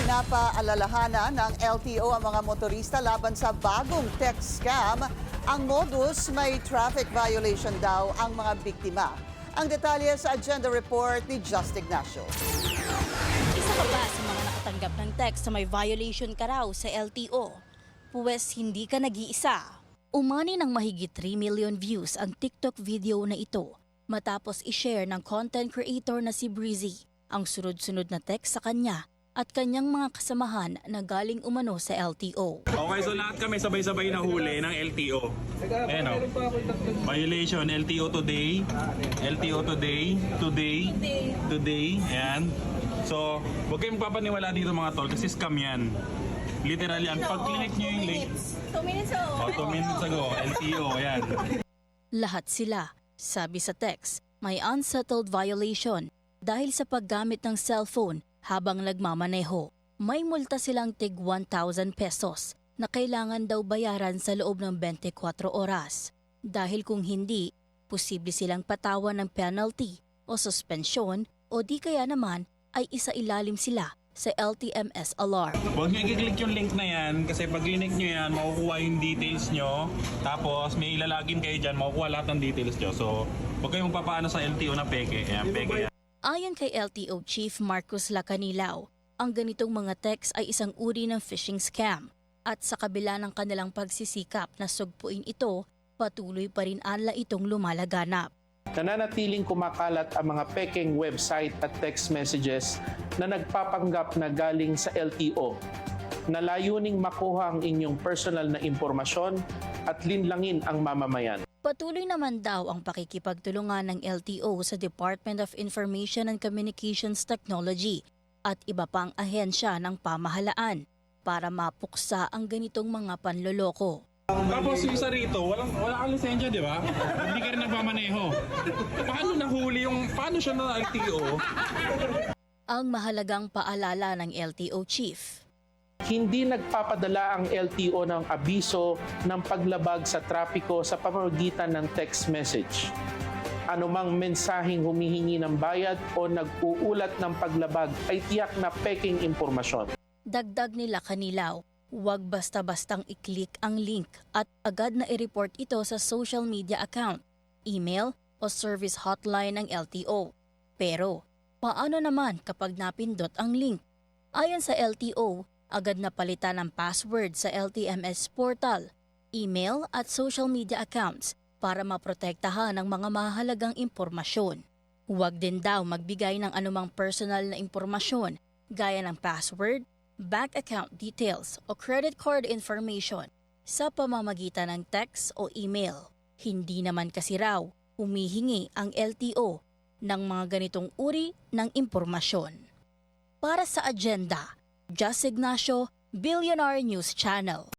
Pinapaalalahanan ng LTO ang mga motorista laban sa bagong text scam. Ang modus, may traffic violation daw ang mga biktima. Ang detalye sa agenda report ni Just Ignacio. Isa ka ba sa mga nakatanggap ng text na may violation ka raw sa LTO? Puwes hindi ka nag-iisa. Umani ng mahigit 3 million views ang TikTok video na ito matapos i-share ng content creator na si Breezy ang sunod-sunod na text sa kanya at kanyang mga kasamahan na galing umano sa LTO. Okay, so lahat kami sabay-sabay na huli ng LTO. Ayan o. Violation, LTO today, LTO today, ayan. So, huwag kayong papaniwala dito mga tol kasi scam yan. Literal yan. Pag click nyo yung link, 2 minutes ago. 2 minutes ago, LTO, ayan. Lahat sila, sabi sa text, may unsettled violation dahil sa paggamit ng cellphone habang nagmamaneho. May multa silang tig 1,000 pesos na kailangan daw bayaran sa loob ng 24 oras. Dahil kung hindi, posible silang patawan ng penalty o suspensyon o di kaya naman ay isailalim sila sa LTMS alarm. Huwag nyo i-click yung link na yan kasi pag click nyo yan, makukuha yung details nyo. Tapos may ilalagin kayo dyan, makukuha lahat ng details nyo. So, huwag kayong papaano sa LTO na peke. Ayan, peke yan. Ayon kay LTO Chief Marcos Lacanilao, ang ganitong mga text ay isang uri ng phishing scam at sa kabila ng kanilang pagsisikap na sugpuin ito, patuloy pa rin anla itong lumalaganap. Nananatiling kumakalat ang mga pekeng website at text messages na nagpapanggap na galing sa LTO na layuning makuha ang inyong personal na impormasyon at linlangin ang mamamayan. Patuloy naman daw ang pakikipagtulungan ng LTO sa Department of Information and Communications Technology at iba pang ahensya ng pamahalaan para mapuksa ang ganitong mga panloloko. Tapos yung isa rito, wala kang lisensya, di ba? Hindi ka rin nagmamaneho. Paano siya na LTO? Ang mahalagang paalala ng LTO Chief. Hindi nagpapadala ang LTO ng abiso ng paglabag sa trapiko sa pamamagitan ng text message. Anumang mensaheng humihingi ng bayad o nag-uulat ng paglabag ay tiyak na peking impormasyon. Dagdag nila Kanilaw, huwag basta-bastang i-click ang link at agad na i-report ito sa social media account, email o service hotline ng LTO. Pero, paano naman kapag napindot ang link? Ayon sa LTO, agad na palitan ang password sa LTMS portal, email at social media accounts para maprotektahan ang mga mahalagang impormasyon. Huwag din daw magbigay ng anumang personal na impormasyon gaya ng password, bank account details o credit card information sa pamamagitan ng text o email. Hindi naman kasi raw humihingi ang LTO ng mga ganitong uri ng impormasyon. Para sa agenda, Just Ignacio, Billionaire News Channel.